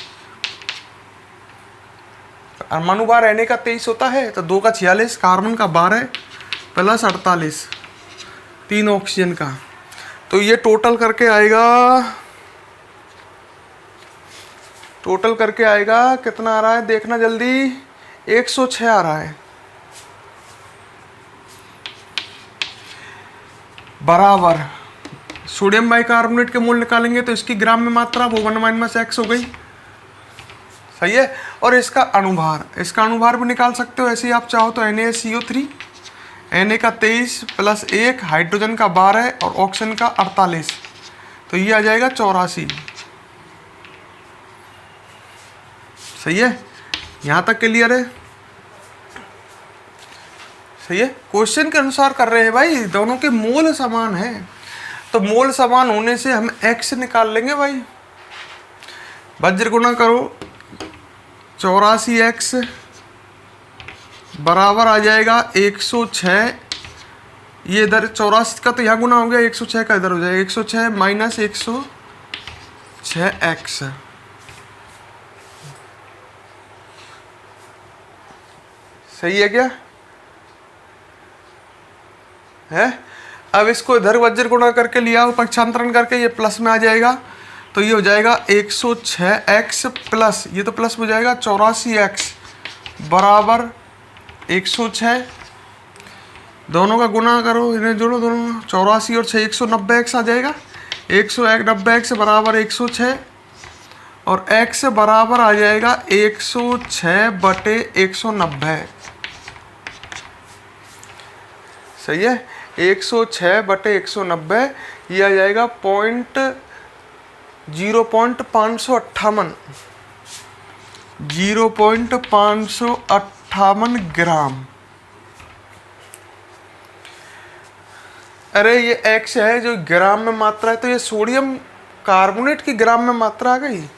परमाणु भार Na का 23 होता है तो 2 का 46, कार्बन का 12 प्लस 48, 3 ऑक्सीजन का। तो ये टोटल करके आएगा कितना आ रहा है देखना जल्दी, 106 आ रहा है, बराबर। सोडियम बाइकार्बोनेट के मोल निकालेंगे तो इसकी ग्राम में मात्रा वो 1 - x हो गई, सही है। और इसका अनुभार भी निकाल सकते हो ऐसे ही आप चाहो तो। NaCO3, Na का 23 प्लस 1, हाइड्रोजन का 12 और ऑक्सीजन का 48, तो ये आ जाएगा 84, सही है। यहाँ तक क्लियर है, सही है। क्वेश्चन के अनुसार कर रहे हैं भाई, दोनों के मोल समान हैं, तो मोल समान होने से हम x निकाल लेंगे भाई। वज्र गुणा करो, 84x बराबर आ जाएगा 106। ये इधर 84 का तो यहाँ गुना हो गया, 106 का इधर हो जाएगा, 106 माइनस 106x, सही है क्या है। अब इसको इधर वज्र गुणा करके लिया हो, पक्षांतरण करके ये प्लस में आ जाएगा, तो ये हो जाएगा 106x प्लस, ये तो प्लस हो जाएगा 84x बराबर 106। दोनों का गुणा करो, इन्हें जोड़ो दोनों, 84 और 6 190x आ जाएगा, 190x बराबर 106 और x बराबर आ जाएगा 106 बटे 190, सही है। 106 बटे 190 ये आ जाएगा 0.558 ग्राम। अरे ये x है जो ग्राम में मात्रा है, तो ये सोडियम कार्बोनेट की ग्राम में मात्रा आ गई।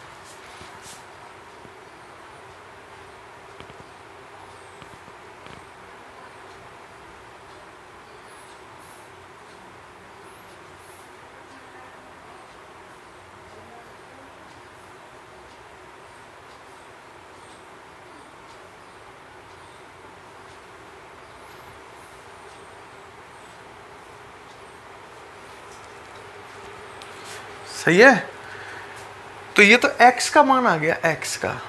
सही है। तो ये तो x का मान आ गया, x का।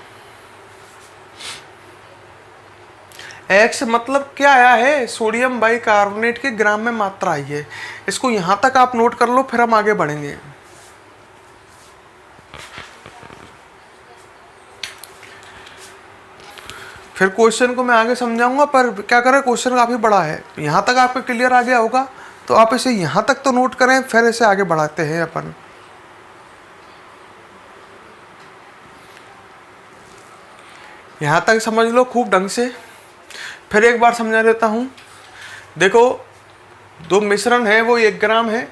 x मतलब क्या आया है, सोडियम बाइकार्बोनेट के ग्राम में मात्रा आई है। इसको यहां तक आप नोट कर लो, फिर हम आगे बढ़ेंगे। फिर क्वेश्चन को मैं आगे समझाऊंगा, पर क्या करें क्वेश्चन काफी बड़ा है। यहां तक आपको क्लियर आ गया होगा तो आप इसे यहां तक तो नोट करें, फिर इसे आगे बढ़ाते हैं अपन। यहाँ तक समझ लो खूब ढंग से, फिर एक बार समझा देता हूँ। देखो, दो मिश्रण है वो 1 ग्राम है।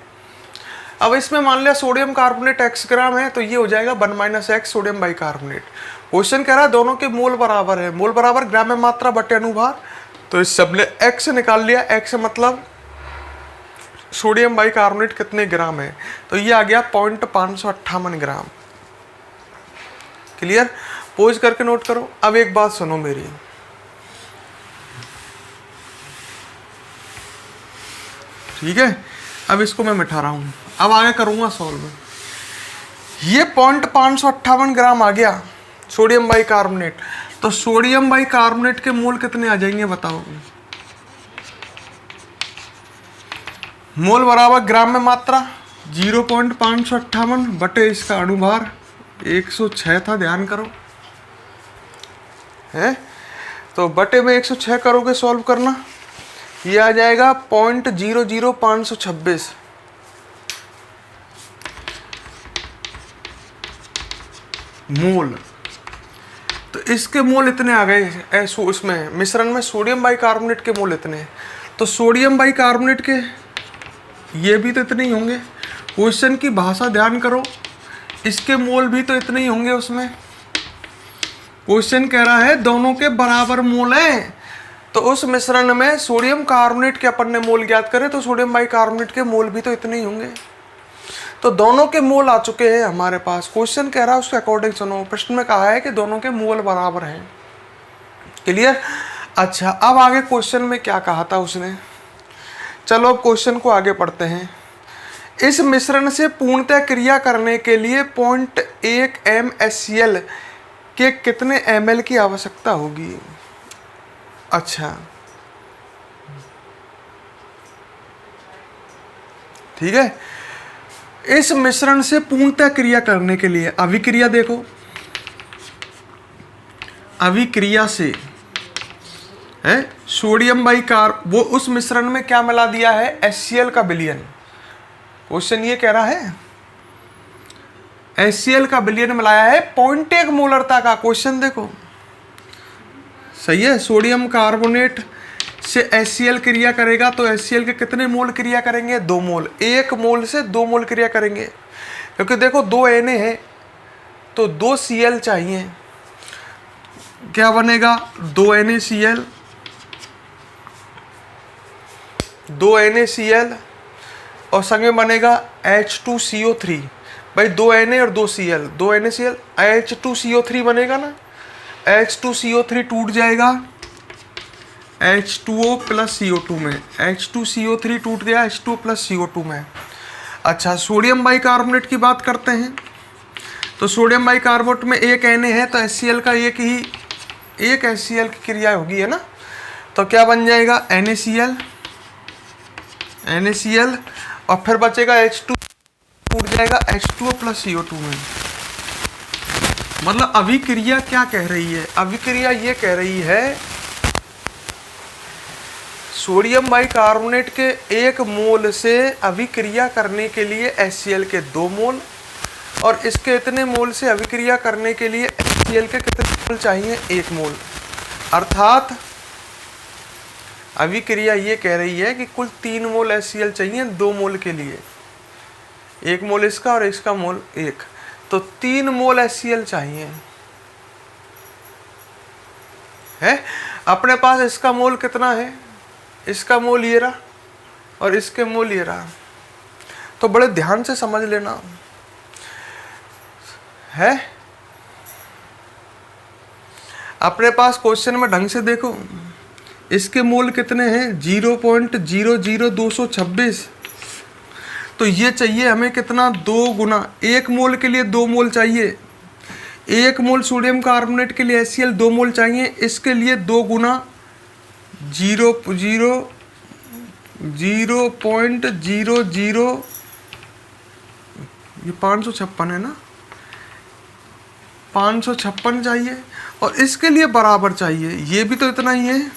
अब इसमें मान लिया सोडियम कार्बोनेट x ग्राम है, तो ये हो जाएगा 1 - x सोडियम बाइकार्बोनेट। क्वेश्चन कह रहा है दोनों के मोल बराबर है, मोल बराबर ग्राम में मात्रा बटे अनुभार, तो इस सब ने x निकाल लिया। x मतलब सोडियम बाइकार्बोनेट कितने ग्राम है, तो ये आ गया 0.558 ग्राम। क्लियर, पोज करके नोट करो। अब एक बात सुनो मेरी, ठीक है। अब इसको मैं मिटा रहा हूं, अब आगे करूंगा सॉल्व। ये 0.558 ग्राम आ गया सोडियम बाइकार्बोनेट, तो सोडियम बाइकार्बोनेट के मोल कितने आ जाएंगे बताओ। मोल बराबर ग्राम में मात्रा 0.558 बटे इसका अणुभार 106 था, ध्यान करो है। तो बटे में 106 करोगे सॉल्व करना, ये आ जाएगा 0.00526 मोल। तो इसके मोल इतने आ गए इसमें मिश्रण में सोडियम बाइकार्बोनेट के मोल इतने। तो सोडियम बाइकार्बोनेट के ये भी तो इतने ही होंगे। क्वेश्चन की भाषा ध्यान करो, इसके मोल भी तो इतने ही होंगे उसमें। क्वेश्चन कह रहा है दोनों के बराबर मोल हैं, तो उस मिश्रण में सोडियम कार्बोनेट के अपन ने मोल ज्ञात करे तो सोडियम बाइकार्बोनेट के मोल भी तो इतने ही होंगे। तो दोनों के मोल आ चुके हैं हमारे पास। क्वेश्चन कह रहा है उसके अकॉर्डिंग सुनो, प्रश्न में कहा है कि दोनों के मोल बराबर हैं। क्लियर? अच्छा, अब आगे क्वेश्चन में क्या कहा था उसने, चलो अब क्वेश्चन को आगे पढ़ते हैं। इस मिश्रण से पूर्णतः क्रिया करने के लिए 0.1 mScl के कितने ml की आवश्यकता होगी। अच्छा ठीक है, इस मिश्रण से पूर्णतः क्रिया करने के लिए अभिक्रिया देखो, अभिक्रिया से है सोडियम वो उस मिश्रण में क्या मिला दिया है, HCl का विलयन। क्वेश्चन ये कह रहा है HCl का विलयन मिलाया है 0.1 मोलरता का। क्वेश्चन देखो सही है, सोडियम कार्बोनेट से HCl क्रिया करेगा तो HCl के कितने मोल क्रिया करेंगे, 2 मोल। 1 मोल से 2 मोल क्रिया करेंगे, क्योंकि देखो 2 Na है तो 2 Cl चाहिए। क्या बनेगा, 2 NaCl, 2 NaCl और संगे बनेगा H2CO3। भाई 2 Na और 2 Cl, 2 NaCl H2CO3 बनेगा ना। H2CO3 टूट जाएगा H2O प्लस CO2 में, H2CO3 टूट गया H2O प्लस CO2 में। अच्छा, सोडियम बाइकार्बोनेट की बात करते हैं। तो सोडियम बाइकार्बोनेट में 1 Na है तो HCl का एक HCl की क्रिया होगी है ना। तो क्या बन जाएगा, NaCl और फिर बचेगा H2, टूट जाएगा H2O प्लस CO2 में। मतलब अभिक्रिया क्या कह रही है, अभिक्रिया ये कह रही है सोडियम बाइकार्बोनेट के 1 मोल से अभिक्रिया करने के लिए HCl के 2 मोल और इसके इतने मोल से अभिक्रिया करने के लिए HCl के कितने मोल चाहिए, 1 मोल। अर्थात अभिक्रिया ये कह रही है कि कुल 3 मोल HCl चाहिए 2 मोल के लिए, 1 मोल इसका और इसका मोल 1, तो 3 मोल HCl चाहिए है। अपने पास इसका मोल कितना है, इसका मोल ये रहा और इसके मोल ये रहा। तो बड़े ध्यान से समझ लेना है। अपने पास क्वेश्चन में ढंग से देखो, इसके मोल कितने हैं, 0.00226। तो ये चाहिए हमें कितना, 2 गुना, 1 मोल के लिए 2 मोल चाहिए। 1 मोल सोडियम कार्बोनेट के लिए HCl 2 मोल चाहिए, इसके लिए 2 गुना 0.00 ये 556 है ना, 556 चाहिए और इसके लिए बराबर चाहिए, ये भी तो इतना ही है,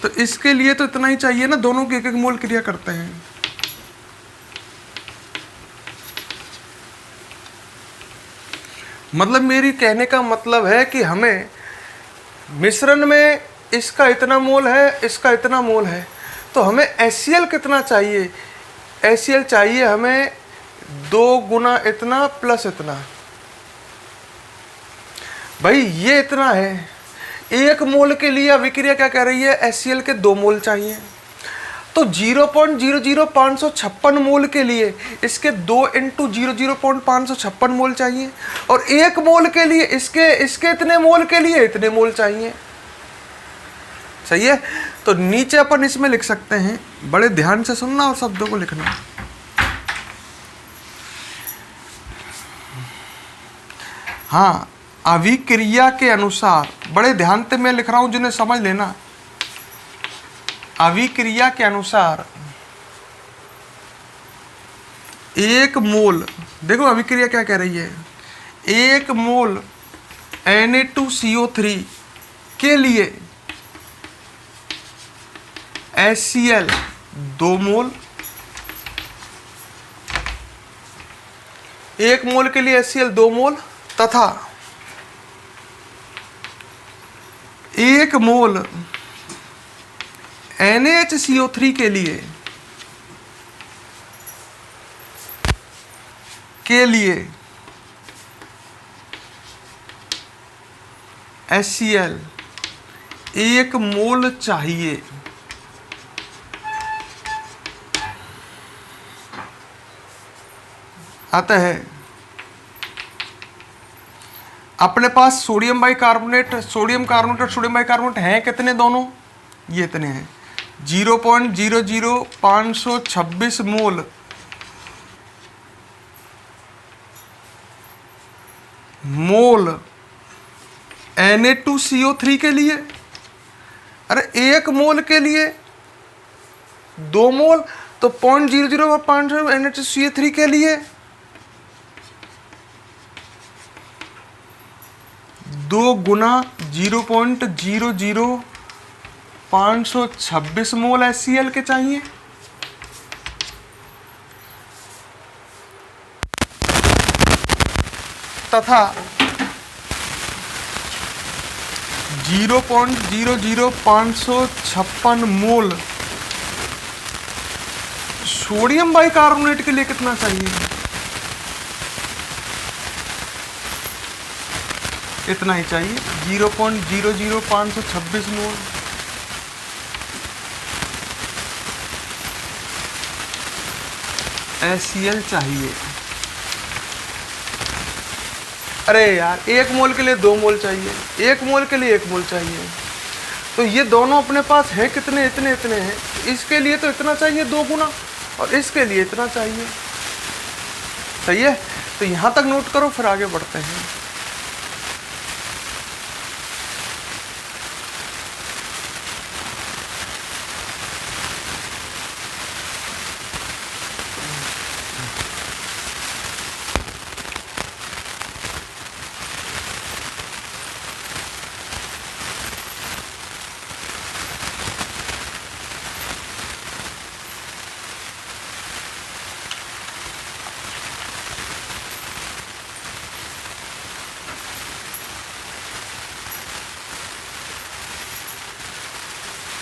तो इसके लिए तो इतना ही चाहिए ना। दोनों के 1-1 मोल क्रिया करते हैं। मतलब मेरी कहने का मतलब है कि हमें मिश्रण में इसका इतना मोल है, इसका इतना मोल है, तो हमें HCl कितना चाहिए, HCl चाहिए हमें 2 गुना इतना प्लस इतना। भाई ये इतना है, 1 मोल के लिए अभिक्रिया क्या कह रही है, HCl के 2 मोल चाहिए। तो 0.00556 मोल के लिए इसके 2 × 0.556 मोल चाहिए और 1 मोल के लिए इसके इतने मोल के लिए इतने मोल चाहिए। सही है। तो नीचे अपन इसमें लिख सकते हैं, बड़े ध्यान से सुनना और शब्दों को लिखना। हाँ, अभिक्रिया के अनुसार, बड़े ध्यान से मैं लिख रहा हूं, जिन्हें समझ लेना। अभिक्रिया के अनुसार एक मोल, देखो अभिक्रिया क्या कह रही है, एक मोल Na2CO3 के लिए HCl 2 मोल, एक मोल के लिए HCl 2 मोल तथा एक मोल NaHCO3 के लिए HCl 1 मोल चाहिए। अतः अपने पास सोडियम बाइकार्बोनेट और सोडियम बाइकार्बोनेट हैं कितने, दोनों ये इतने हैं, 0.00526 मोल Na2CO3 के लिए। अरे एक मोल के लिए 2 मोल, तो 0.005 Na2CO3 के लिए 2 गुना 0.00526 मोल HCl के चाहिए। तथा 0.00556 मोल सोडियम बाइकार्बोनेट के लिए कितना चाहिए, इतना ही चाहिए, 0.00526 मोल। HCl चाहिए। अरे यार, 1 मोल के लिए 2 मोल चाहिए, 1 मोल के लिए 1 मोल चाहिए, तो ये दोनों अपने पास हैं कितने, इतने हैं, इसके लिए तो इतना चाहिए 2 गुना और इसके लिए इतना चाहिए। सही है, तो यहाँ तक नोट करो, फिर आगे बढ़ते हैं।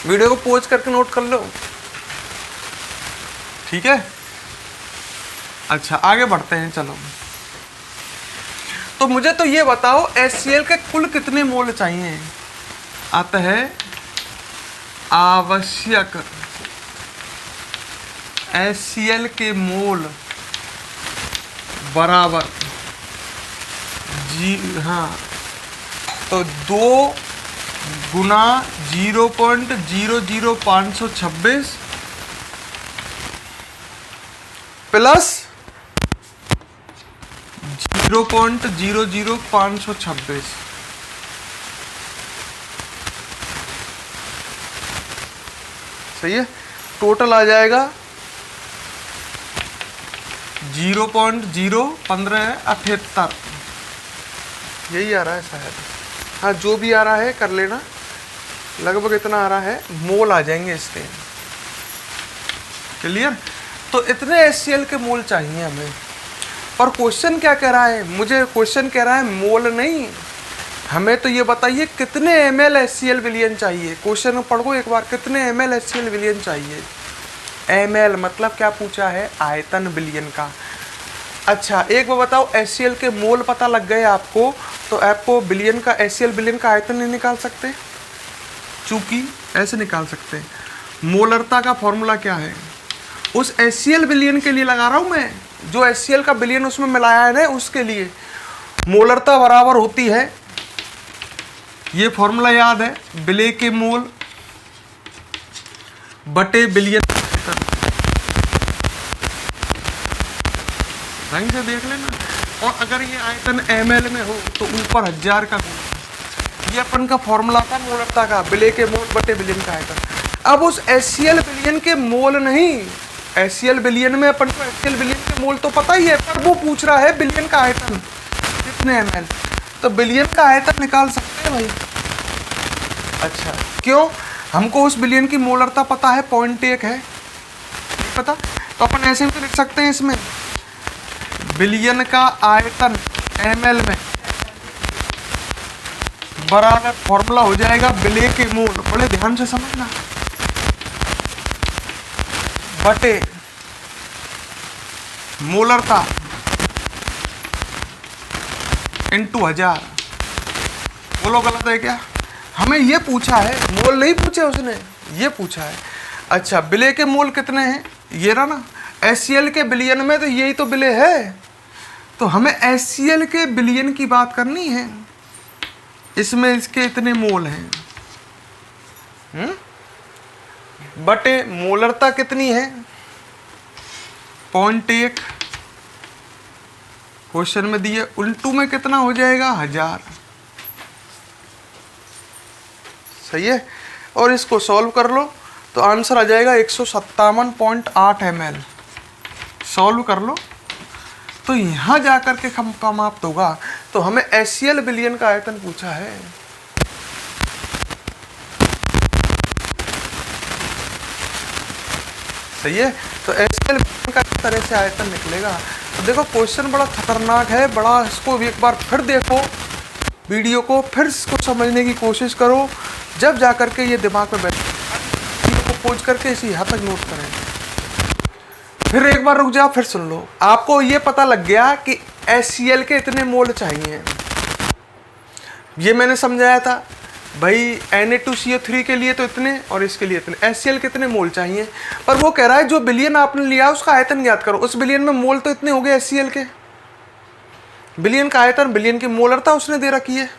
वीडियो को पॉज करके नोट कर लो, ठीक है। अच्छा, आगे बढ़ते हैं, चलो। तो मुझे तो ये बताओ HCl के कुल कितने मोल चाहिए। अतः आवश्यक HCl के मोल बराबर तो 2 गुना 0.00526 प्लस 0.00526। सही है, टोटल आ जाएगा 0.01578, यही आ रहा है शायद। हाँ, जो भी आ रहा है कर लेना, लगभग इतना आ रहा है, मोल आ जाएंगे इसके। क्लियर। तो इतने HCl के मोल चाहिए हमें, और क्वेश्चन क्या कह रहा है, मुझे क्वेश्चन कह रहा है मोल नहीं, हमें तो ये बताइए कितने ml HCl विलियन चाहिए। क्वेश्चन पढ़ो एक बार, कितने ml HCl विलियन चाहिए। ml मतलब क्या पूछा है, आयतन विलियन का। अच्छा, एक बार बताओ, HCl के मोल पता लग गए आपको, तो आपको बिलियन का HCl बिलियन का आयतन नहीं निकाल सकते, चूंकि ऐसे निकाल सकते हैं। मोलरता का फॉर्मूला क्या है, उस HCl बिलियन के लिए लगा रहा हूं मैं, जो HCl का बिलियन उसमें मिलाया है ना, उसके लिए मोलरता बराबर होती है, ये फॉर्मूला याद है, बिले के मोल बटे बिलियन। ढंग से देख लेना। और अगर ये आयतन ml में हो तो ऊपर 1000 का गुणा, ये अपन का फॉर्मूला था मोलरता का, बिले के मोल बटे बिलियन का आयतन। अब उस HCl बिलियन के मोल नहीं, HCl बिलियन में अपन को HCl बिलियन के मोल तो पता ही है, पर वो पूछ रहा है बिलियन का आयतन कितने ml, तो बिलियन का आयतन निकाल सकते हैं भाई। अच्छा क्यों, हमको उस बिलियन की मोलरता पता है 0.1 है, नहीं पता, तो अपन ऐसे भी लिख सकते हैं इसमें बिलियन का आयतन ml में बराबर फॉर्मूला हो जाएगा बिले के मोल, बड़े ध्यान से समझना, बटे मोलरता इंटू 1000। बोलो गलत है क्या? हमें ये पूछा है, मोल नहीं पूछे उसने, ये पूछा है। अच्छा बिले के मोल कितने हैं, ये रहा ना, HCl के बिलियन में तो यही तो बिले है, तो हमें HCl के बिलियन की बात करनी है, इसमें इसके इतने मोल हैं, बटे मोलरता कितनी है 0.1, क्वेश्चन में दिए, उल्टू में कितना हो जाएगा 1000। सही है, और इसको सॉल्व कर लो तो आंसर आ जाएगा 157.8 ml। सॉल्व कर लो तो यहाँ जाकर के समाप्त होगा। तो हमें HCl बिलियन का आयतन पूछा है, सही है, तो HCl बिलियन का इस तरह से आयतन निकलेगा। तो देखो क्वेश्चन बड़ा खतरनाक है, बड़ा, इसको एक बार फिर देखो वीडियो को, फिर इसको समझने की कोशिश करो, जब जाकर के ये दिमाग में बैठे, चीज़ों को खोज करके इसी हद तक नोट करें। फिर एक बार रुक जाओ, फिर सुन लो, आपको ये पता लग गया कि HCl के इतने मोल चाहिए। ये मैंने समझाया था भाई Na2CO3 के लिए तो इतने और इसके लिए इतने, HCl कितने मोल चाहिए, पर वो कह रहा है जो बिलियन आपने लिया उसका आयतन ज्ञात करो। उस बिलियन में मोल तो इतने हो गए HCl के, बिलियन का आयतन, बिलियन की मोलरता उसने दे रखी है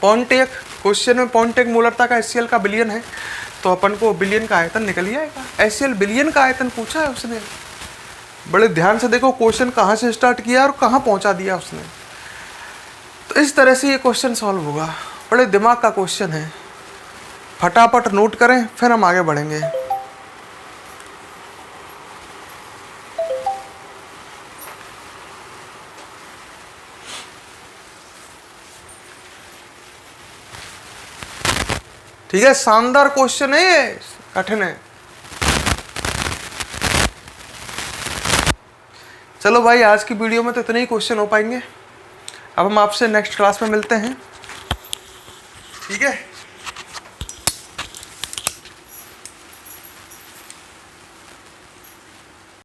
0.1, क्वेश्चन में 0.1 मोलरता का HCl का बिलियन है, तो अपन को बिलियन का आयतन निकल ही आएगा। HCl बिलियन का आयतन पूछा है उसने, बड़े ध्यान से देखो क्वेश्चन कहाँ से स्टार्ट किया और कहाँ पहुँचा दिया उसने। तो इस तरह से ये क्वेश्चन सॉल्व होगा, बड़े दिमाग का क्वेश्चन है, फटाफट नोट करें फिर हम आगे बढ़ेंगे। ठीक है, शानदार क्वेश्चन है ये, कठिन है। चलो भाई आज की वीडियो में तो इतने ही क्वेश्चन हो पाएंगे, अब हम आपसे नेक्स्ट क्लास में मिलते हैं, ठीक है।